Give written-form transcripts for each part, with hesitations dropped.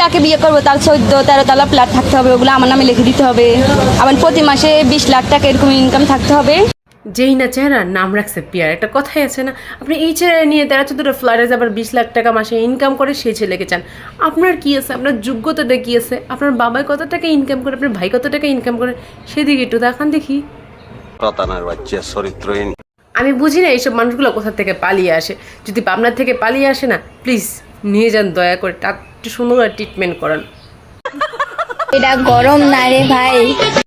যাকে বিয়ে করবো তার 14-13 তলা ফ্ল্যাট থাকতে হবে, ওগুলো আমার নামে লিখে দিতে হবে। আবার প্রতি মাসে 20 লাখ টাকা এরকম ইনকাম থাকতে হবে। যেই না চেহারা নাম রাখছে পিয়ার, একটা কথাই আছে না, আপনি এই চেহারা নিয়ে 13-14টা ফ্ল্যাটে আবার 20 লাখ টাকা মাসে ইনকাম করে সেই ছেলেকে চান। আপনার কি আছে, আপনার যোগ্যতাটা কি আছে, আপনার বাবাই কত টাকা ইনকাম করে, আপনার ভাই কত টাকা ইনকাম করে, সেদিকে একটু দেখান দেখি। রতানার বাচ্চা চরিত্রহীন। আমি বুঝি না এইসব মানুষগুলো কোথা থেকে পালিয়ে আসে। যদি পাবনার থেকে পালিয়ে আসে না, প্লিজ নিয়ে যান, দয়া করে তার একটু সুন্দর করে ট্রিটমেন্ট করান। এটা গরম না রে ভাই,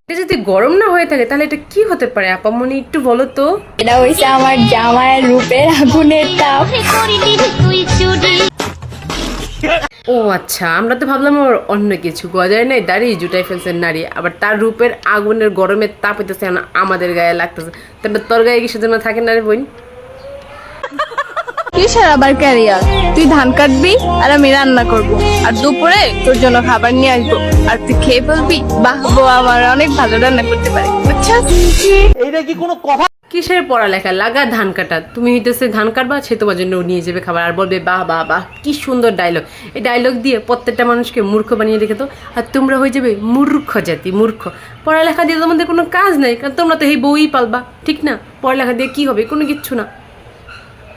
এটা যদি গরম না হয়ে থাকে তাহলে এটা কি হতে পারে আপামনি, একটু বলো তো। এটা হইছে আমার জামাইয়ের রূপের আগুনের তাপ। ও আচ্ছা, আমরা তো ভাবলাম ওর অন্য কিছু, গজায় নাই দাঁড়িয়ে জুটাই ফেলছে নারী, আবার তার রূপের আগুনের গরমের তাপ হইতেছে আমাদের গায়ে লাগতেছে। তাহলে তোর গায়ে কিসের জন্য থাকে না রে বোন? কিসের আবার ক্যারিয়ার? তুই ধান কাটবি আর আমি রান্না করব, আর দুপুরে তোর জন্য খাবার নিয়ে আসবো, আর তুই খেয়ে ফেলবি। বাহ, বউ আমার অনেক ভালো রান্না করতে পারে, বুঝছিস? এইটা কি কোনো কথা? কিসের পড়ালেখা, লাগা ধান কাটা। তুমি হইতেছে ধান কাটবা, সে তোমার জন্য নিয়ে যাবে খাবার আর বলবে বাহ বাহ বাহ, কি সুন্দর ডায়লগ। এই ডায়লগ দিয়ে প্রত্যেকটা মানুষকে মূর্খ বানিয়ে রেখে তো, আর তোমরা হয়ে যাবে মূর্খ জাতি, মূর্খ। পড়ালেখা দিয়ে তোমাদের কোনো কাজ নেই, কারণ তোমরা তো এই বউই পালবা, ঠিক না? পড়ালেখা দিয়ে কি হবে? কোনো কিচ্ছু না।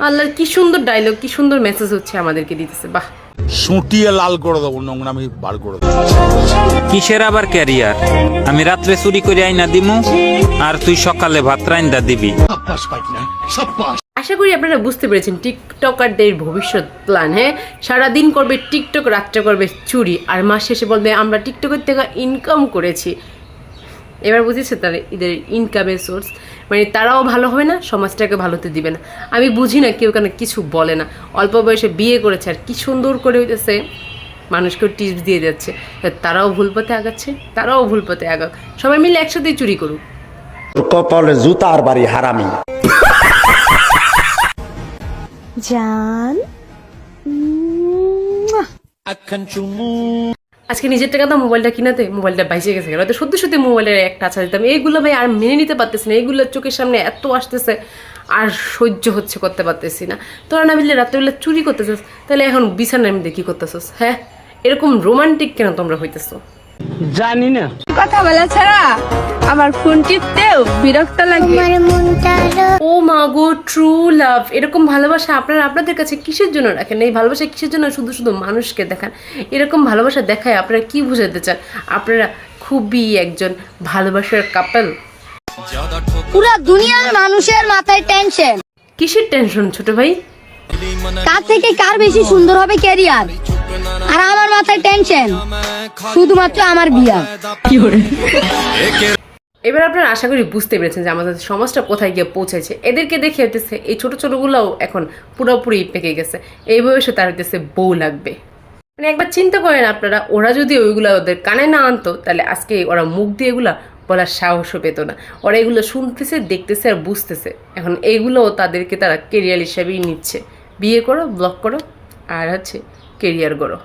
আল্লাহর কি সুন্দর ডায়লগ, কি সুন্দর মেসেজ হচ্ছে আমাদেরকে দিতেছে, বাহ। সুটিয়ে লাল করে দেবো, নোংরামি বার করে দেবো। কিসের আবার ক্যারিয়ার? আমি রাত্রে চুরি করে আইনা দিমু আর তুই সকালে ভাত রাইন্দা দিবি। আশা করি আপনারা বুঝতে পেরেছেন টিকটকারদের ভবিষ্যৎ প্ল্যান। হ্যাঁ, সারাদিন করবে টিকটক, রাত্রে করবে চুরি, আর মাস শেষে বলবে আমরা টিকটকের থেকে ইনকাম করেছি। এবার বুঝেছে তারা এদের ইনকামের সোর্স, মানে তারাও ভালো হবে না, সমাজটাকে ভালোতে দিবে না। আমি বুঝি না কেউ কেন কিছু বলে না। অল্প বয়সে বিয়ে করেছে আর কি সুন্দর করে হইতেছে, মানুষকে টিপস দিয়ে যাচ্ছে। তারাও ভুল পথে আগাচ্ছে, তারাও ভুল পথে আগাক, সবাই মিলে একসাথেই চুরি করুক। কপালে জুতার বাড়ি হারামি। জান, আজকে নিজের টাকা তো মোবাইলটা কিনাতে মোবাইলটা বাইসে গেছে, হয়তো সত্যি সত্যি মোবাইলের একটা আচ্ছা দিতাম। এইগুলো ভাই আর মেনে নিতে পারতেছি না, এইগুলো চোখের সামনে এত আসতেছে আর সহ্য হচ্ছে, করতে পারতেছি না। তোরা না মিললে রাত্রেবেলা চুরি করতেছিস, তাহলে এখন বিছানার মধ্যে কি করতেছিস? হ্যাঁ, এরকম রোমান্টিক কেন তোমরা হইতেছো? জানি না। কথা বলা ছাড়া আমার ফোন টিপতেও বিরক্ত লাগে। ও মা গো, ট্রু লাভ, এরকম ভালোবাসা আপনারা আপনাদের কাছে কিসের জন্য রাখেন? এই ভালোবাসা কিসের জন্য শুধু শুধু মানুষকে দেখান? এরকম ভালোবাসা দেখায় আপনারা কি বুঝাতে চান? আপনারা খুবই একজন ভালোবাসার কাপল। পুরো দুনিয়ার মানুষের মাথায় টেনশন, কিসের টেনশন ছোট ভাই? কার থেকে কার বেশি সুন্দর হবে ক্যারিয়ার, আর আমার মাথায় টেনশন শুধুমাত্র আমার বিয়া। এবার আপনারা আশা করি বুঝতে পেরেছেন যে আমাদের সমাজটা কোথায় গিয়ে পৌঁছেছে। এদেরকে দেখে হইতেছে এই ছোট ছোটগুলোও এখন পুরোপুরি পেকে গেছে, এই বয়সে তার হইতেছে বউ লাগবে। মানে একবার চিন্তা করেন আপনারা, ওরা যদি ওইগুলো ওদের কানে না আনতো তাহলে আজকে ওরা মুখ দিয়ে এগুলা বলার সাহসও পেত না। ওরা এগুলো শুনতেছে, দেখতেছে আর বুঝতেছে, এখন এইগুলোও তাদেরকে তারা কেরিয়ার হিসাবেই নিচ্ছে। বিয়ে করো, ব্লগ করো, আর হচ্ছে কেরিয়ার করো।